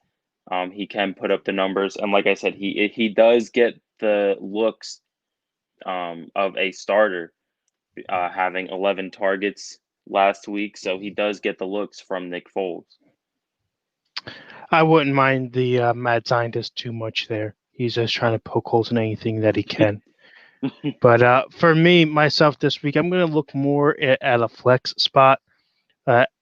he can put up the numbers. And like I said, he does get the looks of a starter, having 11 targets last week. So he does get the looks from Nick Foles. I wouldn't mind the mad scientist too much there. He's just trying to poke holes in anything that he can. But for me, myself this week, I'm going to look more at a flex spot.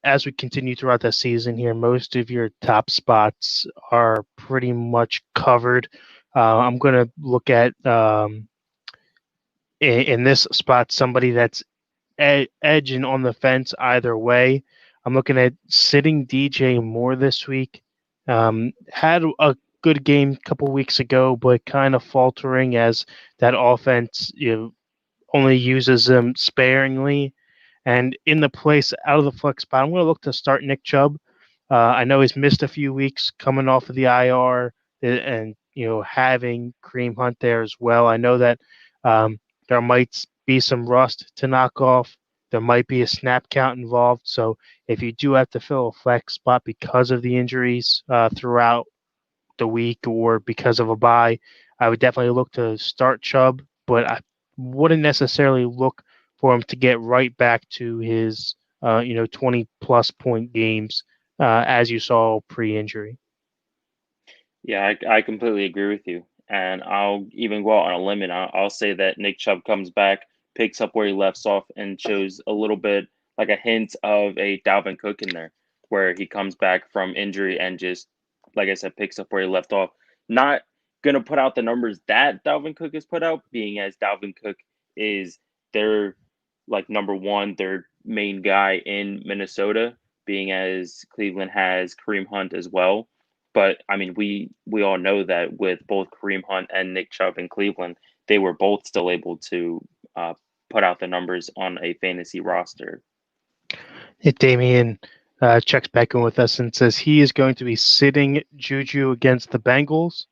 As we continue throughout the season here, most of your top spots are pretty much covered. I'm going to look at, in this spot, somebody that's edging on the fence either way. I'm looking at sitting DJ Moore this week. Had a good game a couple weeks ago, but kind of faltering as that offense only uses them sparingly. And in the place out of the flex spot, I'm going to look to start Nick Chubb. I know he's missed a few weeks coming off of the IR, and having Kareem Hunt there as well. I know that there might be some rust to knock off. There might be a snap count involved. So if you do have to fill a flex spot because of the injuries throughout the week or because of a bye, I would definitely look to start Chubb, but I wouldn't necessarily look for him to get right back to his 20 plus point games as you saw pre-injury. Yeah, I completely agree with you. And I'll even go out on a limb and I'll say that Nick Chubb comes back, picks up where he left off, and shows a little bit like a hint of a Dalvin Cook in there, where he comes back from injury and just, like I said, picks up where he left off. Not going to put out the numbers that Dalvin Cook has put out, being as Dalvin Cook is their like number one, their main guy in Minnesota, being as Cleveland has Kareem Hunt as well. But I mean, we all know that with both Kareem Hunt and Nick Chubb in Cleveland, they were both still able to put out the numbers on a fantasy roster. Damien checks back in with us and says he is going to be sitting Juju against the Bengals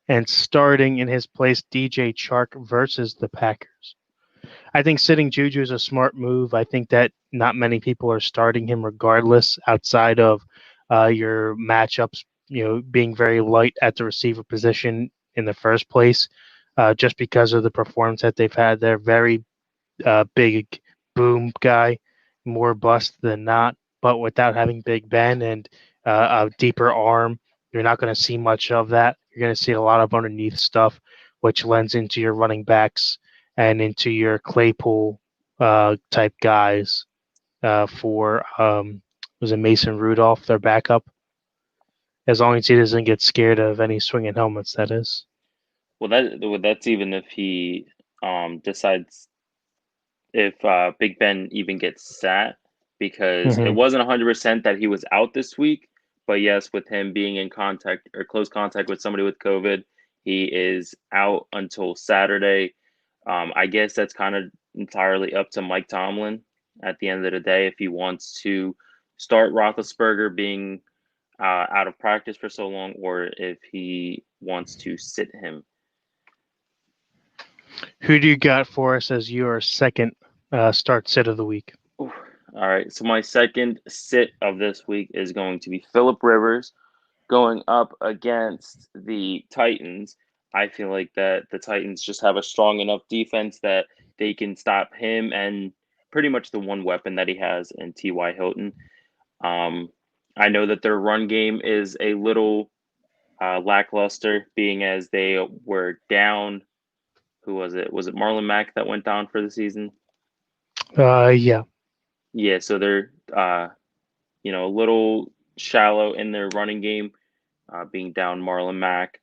and starting in his place DJ Chark versus the Packers. I think sitting Juju is a smart move. I think that not many people are starting him regardless outside of your matchups, being very light at the receiver position in the first place, just because of the performance that they've had. They're very big boom guy, more bust than not, but without having Big Ben and a deeper arm, you're not going to see much of that. You're going to see a lot of underneath stuff, which lends into your running backs and into your Claypool type guys for was it Mason Rudolph, their backup? As long as he doesn't get scared of any swinging helmets, that is. That's even if he decides if Big Ben even gets sat, because it Mm-hmm. wasn't 100% that he was out this week. But yes, with him being in contact or close contact with somebody with COVID, he is out until Saturday. I guess that's kind of entirely up to Mike Tomlin at the end of the day if he wants to start Roethlisberger being out of practice for so long, or if he wants to sit him. Who do you got for us as your second start sit of the week? Ooh. All right, so my second sit of this week is going to be Phillip Rivers going up against the Titans. I feel like that the Titans just have a strong enough defense that they can stop him and pretty much the one weapon that he has in T.Y. Hilton. Um, I know that their run game is a little lackluster, being as they were down. Who was it? Was it Marlon Mack that went down for the season? Yeah. Yeah, so they're a little shallow in their running game, being down Marlon Mack,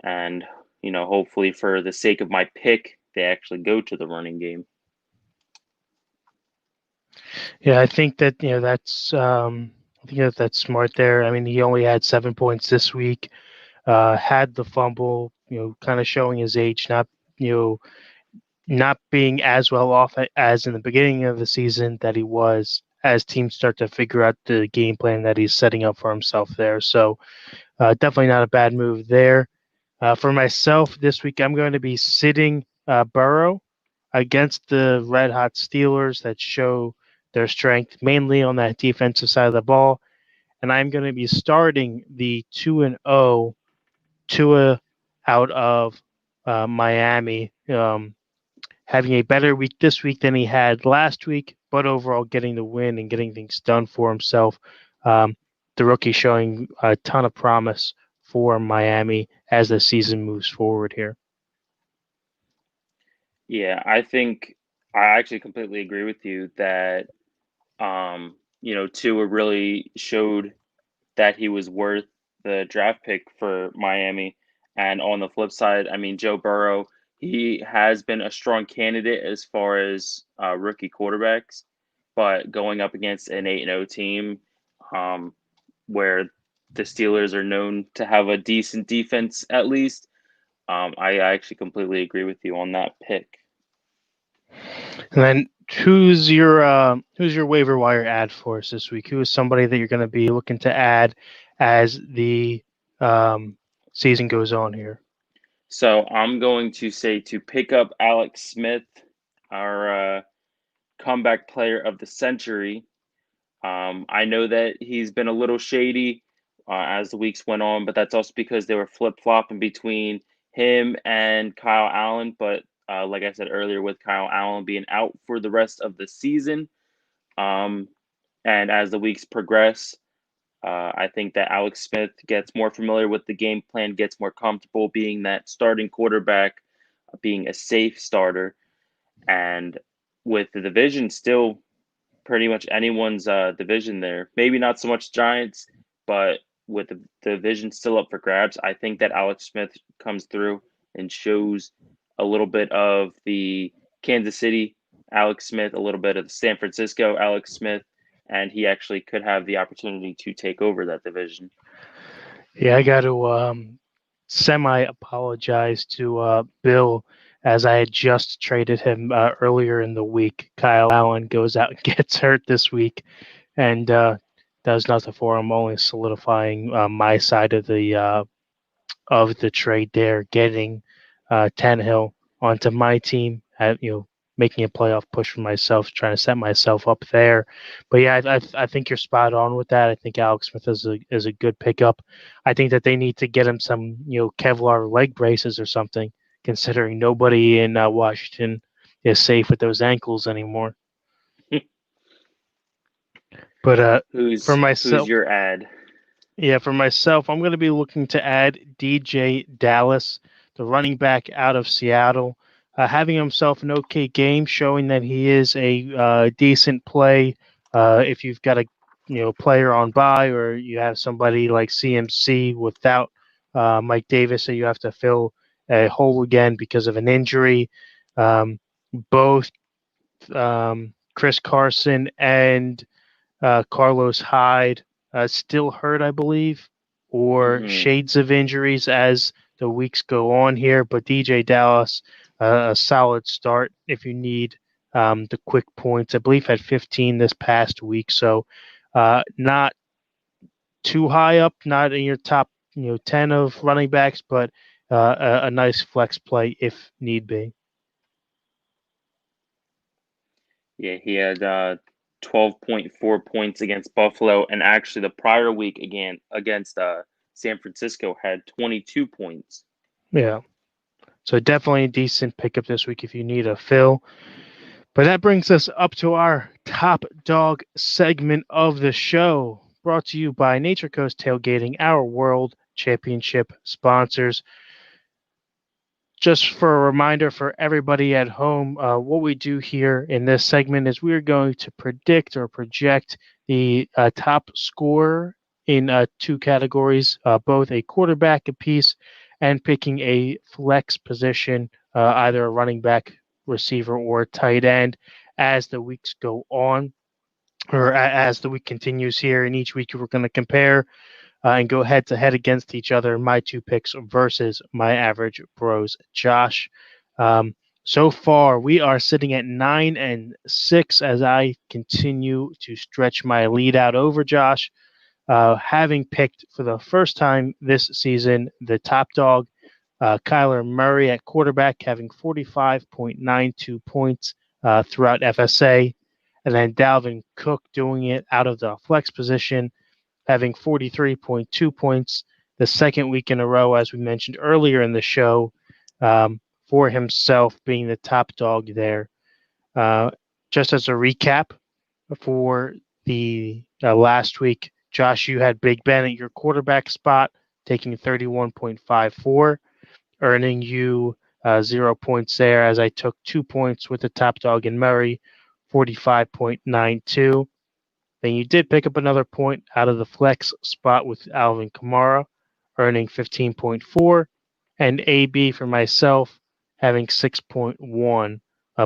and hopefully for the sake of my pick, they actually go to the running game. Yeah, I think that that's smart there. I mean, he only had 7 points this week. Had the fumble, kind of showing his age, not being as well off as in the beginning of the season that he was as teams start to figure out the game plan that he's setting up for himself there. So definitely not a bad move there. For myself this week, I'm going to be sitting Burrow against the red hot Steelers that show their strength mainly on that defensive side of the ball. And I'm going to be starting the 2-0 Tua out of Miami, having a better week this week than he had last week, but overall getting the win and getting things done for himself. The rookie showing a ton of promise for Miami as the season moves forward here. Yeah, I think I actually completely agree with you that Tua really showed that he was worth the draft pick for Miami. And on the flip side, I mean, Joe Burrow, he has been a strong candidate as far as rookie quarterbacks, but going up against an 8-0 team, um, where the Steelers are known to have a decent defense at least. I actually completely agree with you on that pick. And then who's your waiver wire ad for us this week? Who is somebody that you're going to be looking to add as the season goes on here? So I'm going to say to pick up Alex Smith, our comeback player of the century. I know that he's been a little shady as the weeks went on, but that's also because they were flip flopping between him and Kyle Allen. But like I said earlier, with Kyle Allen being out for the rest of the season, um, and as the weeks progress, I think that Alex Smith gets more familiar with the game plan, gets more comfortable being that starting quarterback, being a safe starter, and with the division still pretty much anyone's division there. Maybe not so much Giants, but with the division still up for grabs, I think that Alex Smith comes through and shows a little bit of the Kansas City Alex Smith, a little bit of the San Francisco Alex Smith, and he actually could have the opportunity to take over that division. Yeah, I got to semi apologize to Bill as I had just traded him earlier in the week. Kyle Allen goes out and gets hurt this week, and does nothing for him, only solidifying my side of the trade there, getting Tannehill onto my team, making a playoff push for myself, trying to set myself up there. But yeah, I think you're spot on with that. I think Alex Smith is a good pickup. I think that they need to get him some Kevlar leg braces or something, considering nobody in Washington is safe with those ankles anymore. But for Who's myself, your ad? Yeah, for myself, I'm going to be looking to add DJ Dallas, the running back out of Seattle, having himself an okay game, showing that he is a decent play. If you've got a player on bye, or you have somebody like CMC without Mike Davis, so you have to fill a hole again because of an injury. Um, both Chris Carson and Carlos Hyde still hurt, I believe, or Mm-hmm. shades of injuries as the weeks go on here. But DJ Dallas, a solid start if you need the quick points. I believe had 15 this past week, so not too high up, not in your top 10 of running backs, but a nice flex play if need be. Yeah, he had 12.4 points against Buffalo, and actually the prior week again against San Francisco had 22 points. Yeah. So definitely a decent pickup this week if you need a fill. But that brings us up to our top dog segment of the show, brought to you by Nature Coast Tailgating, our World Championship sponsors. Just for a reminder for everybody at home, what we do here in this segment is we're going to predict or project the top scorer in two categories, both a quarterback apiece and picking a flex position, either a running back, receiver, or tight end as the weeks go on, or as the week continues here. And each week we're going to compare and go head to head against each other. My two picks versus my average bros, Josh. So far, we are sitting at 9-6 as I continue to stretch my lead out over Josh, having picked for the first time this season the top dog, Kyler Murray at quarterback, having 45.92 points throughout FSA, and then Dalvin Cook doing it out of the flex position, having 43.2 points the second week in a row, as we mentioned earlier in the show, for himself being the top dog there. Just as a recap for the last week, Josh, you had Big Ben at your quarterback spot, taking 31.54, earning you 0 points there, as I took 2 points with the top dog in Murray, 45.92. Then you did pick up another point out of the flex spot with Alvin Kamara, earning 15.4, and AB for myself having 6.1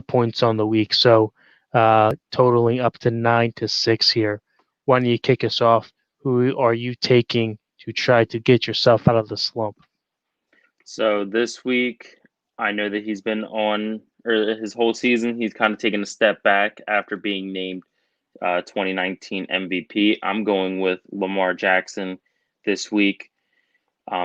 points on the week. So totaling up to 9-6 here. Why don't you kick us off? Who are you taking to try to get yourself out of the slump? So this week, I know that he's been on, or his whole season, he's kind of taken a step back after being named 2019 MVP. I'm going with Lamar Jackson this week,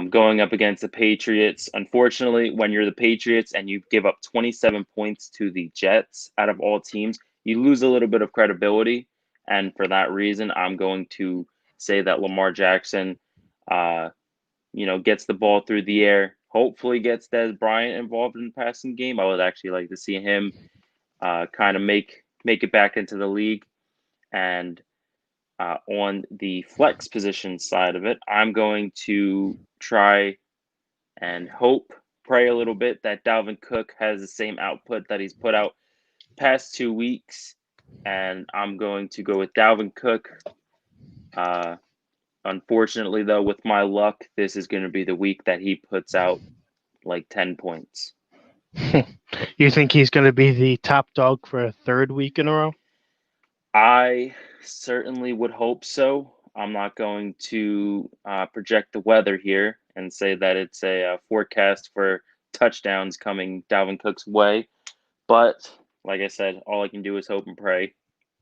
going up against the Patriots. Unfortunately, when you're the Patriots and you give up 27 points to the Jets out of all teams, you lose a little bit of credibility. And for that reason, I'm going to say that Lamar Jackson, uh, gets the ball through the air. Hopefully, gets Des Bryant involved in the passing game. I would actually like to see him kind of make it back into the league. And on the flex position side of it, I'm going to try and hope, pray a little bit that Dalvin Cook has the same output that he's put out past 2 weeks. And I'm going to go with Dalvin Cook. Unfortunately, though, with my luck, this is going to be the week that he puts out like 10 points. You think he's going to be the top dog for a third week in a row? I certainly would hope so. I'm not going to project the weather here and say that it's a forecast for touchdowns coming Dalvin Cook's way. But like I said, all I can do is hope and pray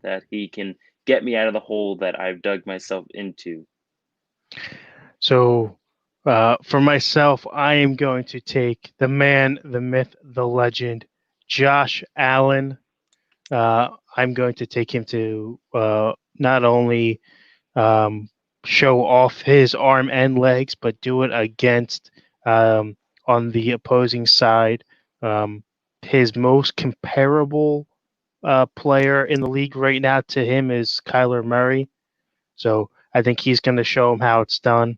that he can get me out of the hole that I've dug myself into. So, for myself, I am going to take the man, the myth, the legend, Josh Allen. I'm going to take him to not only show off his arm and legs, but do it against on the opposing side. His most comparable player in the league right now to him is Kyler Murray. So I think he's going to show him how it's done.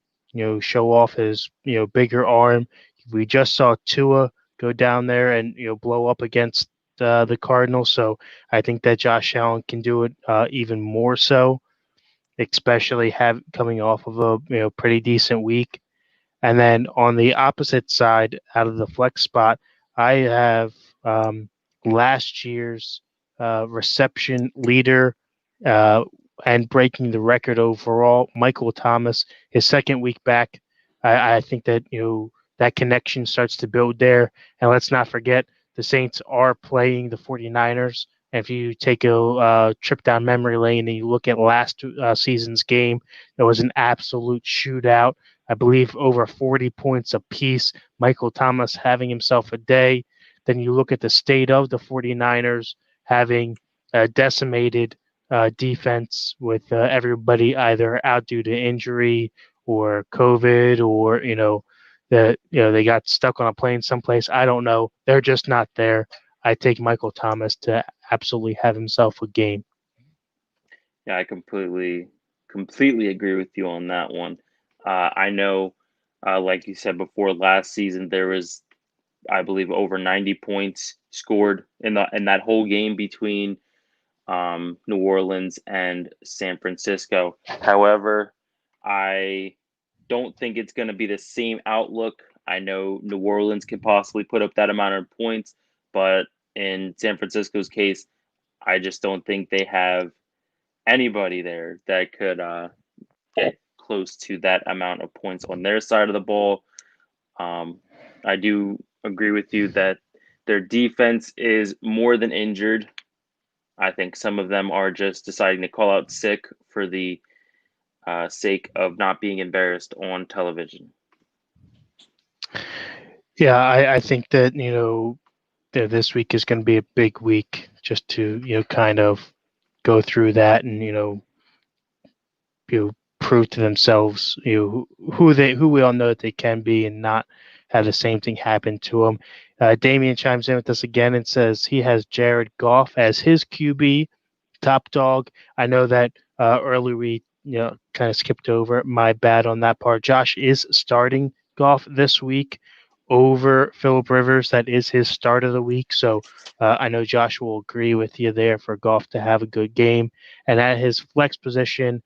Show off his bigger arm. We just saw Tua go down there and blow up against the Cardinals. So I think that Josh Allen can do it even more so, especially coming off of a pretty decent week. And then on the opposite side, out of the flex spot, I have last year's reception leader uh, and breaking the record overall, Michael Thomas. His second week back, I think that that connection starts to build there. And let's not forget, the Saints are playing the 49ers. And if you take a trip down memory lane and you look at last season's game, it was an absolute shootout. I believe over 40 points apiece. Michael Thomas having himself a day. Then you look at the state of the 49ers having a decimated defense with everybody either out due to injury or COVID or, they got stuck on a plane someplace. I don't know. They're just not there. I take Michael Thomas to absolutely have himself a game. Yeah, I completely agree with you on that one. I know, like you said before, last season there was, I believe, over 90 points scored in that whole game between New Orleans and San Francisco. However, I don't think it's going to be the same outlook. I know New Orleans can possibly put up that amount of points, but in San Francisco's case, I just don't think they have anybody there that could get close to that amount of points on their side of the ball. I do agree with you that their defense is more than injured. I think some of them are just deciding to call out sick for the sake of not being embarrassed on television. Yeah, I think that, this week is going to be a big week just to, kind of go through that and, prove to themselves, who we all know that they can be and not have the same thing happen to them. Damien chimes in with us again and says he has Jared Goff as his QB, top dog. I know that earlier we kind of skipped over. My bad on that part. Josh is starting Goff this week over Philip Rivers. That is his start of the week. So I know Josh will agree with you there for Goff to have a good game. And at his flex position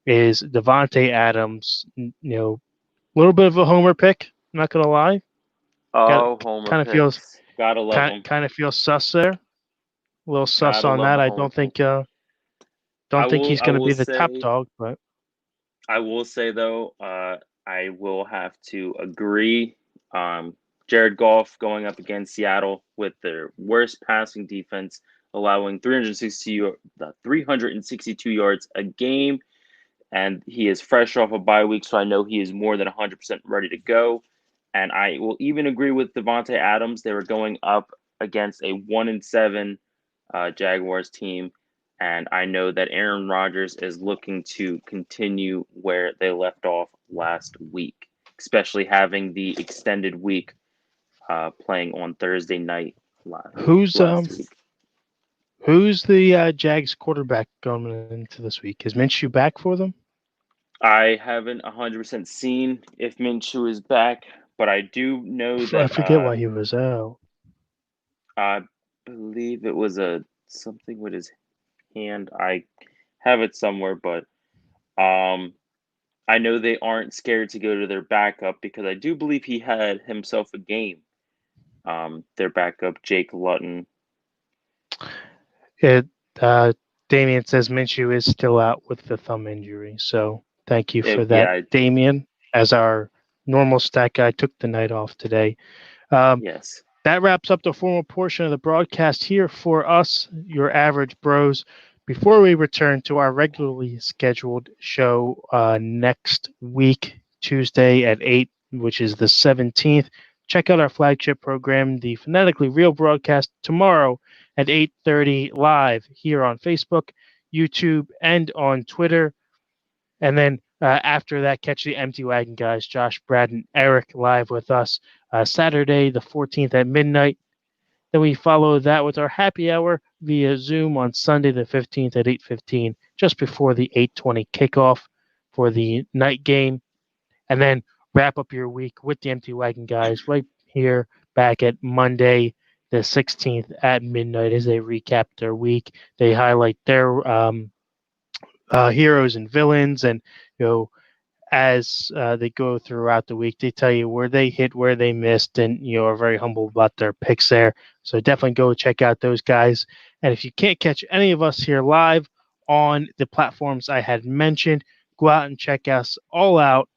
is Devonta Adams. A little bit of a homer pick. I'm not gonna lie. Oh, homer Kind of feels picks. Gotta love them. kind of feels sus there. A little sus Gotta on love that. the I homer don't think picks. I he's will. I going to will be the top say. dog, but I will say though, I will have to agree. Jared Goff going up against Seattle with their worst passing defense, allowing 362 yards a game. And he is fresh off a bye week, so I know he is more than 100% ready to go. And I will even agree with Devonta Adams. They were going up against a 1-7 Jaguars team. And I know that Aaron Rodgers is looking to continue where they left off last week, especially having the extended week playing on Thursday night Who's last week. who's the Jags quarterback going into this week? Is Minshew back for them? I haven't 100% seen if Minshew is back, but I do know I that forget why he was out. I believe it was something with his hand. I have it somewhere, but um, I know they aren't scared to go to their backup because I do believe he had himself a game. Their backup, Jake Luton. It Damien says Minshew is still out with the thumb injury, so thank you for that, Yeah, Damien. As our normal stat guy took the night off today. yes. That wraps up the formal portion of the broadcast here for us, your average bros. Before we return to our regularly scheduled show next week, Tuesday at 8, which is the 17th, check out our flagship program, the Phonetically Real broadcast, tomorrow at 8:30 live here on Facebook, YouTube, and on Twitter. And then after that, catch the Empty Wagon guys, Josh, Brad, and Eric live with us Saturday the 14th at midnight. Then we follow that with our happy hour via Zoom on Sunday the 15th at 8:15, just before the 8:20 kickoff for the night game. And then wrap up your week with the Empty Wagon guys right here back at Monday the 16th at midnight as they recap their week. They highlight their heroes and villains, and as they go throughout the week, they tell you where they hit, where they missed, and are very humble about their picks there. So definitely go check out those guys. And if you can't catch any of us here live on the platforms I had mentioned, go out and check us all out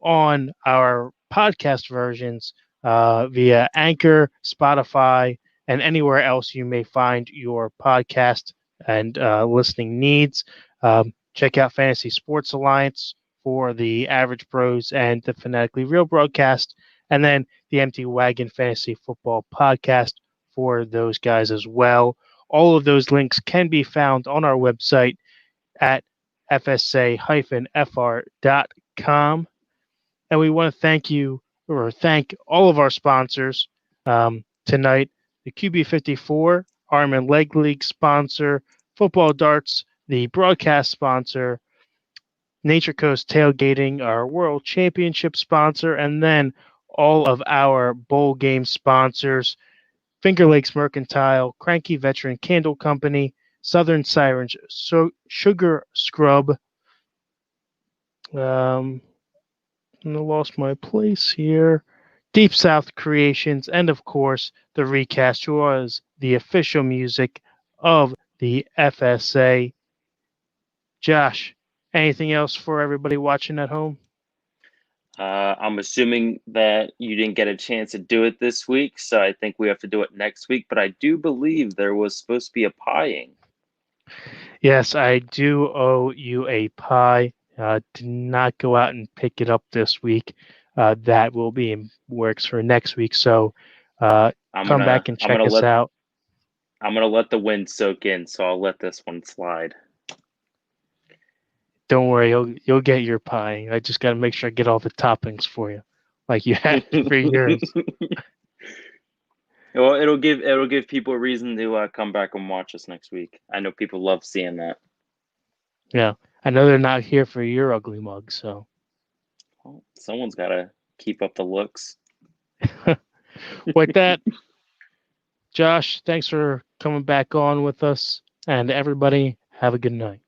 on our podcast versions via Anchor, Spotify, and anywhere else you may find your podcast and listening needs. Check out Fantasy Sports Alliance for the Average Bros and the Phonetically Real broadcast, and then the Empty Wagon Fantasy Football podcast for those guys as well. All of those links can be found on our website at fsa-fr.com. And we want to thank all of our sponsors tonight. The QB54 Arm and Leg League sponsor, Football Darts, the broadcast sponsor, Nature Coast Tailgating, our World Championship sponsor, and then all of our bowl game sponsors, Finger Lakes Mercantile, Cranky Veteran Candle Company, Southern Sirens Sugar Scrub. I lost my place here. Deep South Creations, and of course, the Recast, who was the official music of the FSA. Josh, anything else for everybody watching at home? I'm assuming that you didn't get a chance to do it this week, so I think we have to do it next week. But I do believe there was supposed to be a pieing. Yes, I do owe you a pie. Did not go out and pick it up this week. That will be in works for next week. So come back and check us out. I'm gonna let the wind soak in, so I'll let this one slide. Don't worry, you'll get your pie. I just got to make sure I get all the toppings for you, like you had for yours. Well, it'll give people a reason to come back and watch us next week. I know people love seeing that. Yeah, I know they're not here for your ugly mug, so well, someone's got to keep up the looks. With that, Josh, thanks for coming back on with us, and everybody have a good night.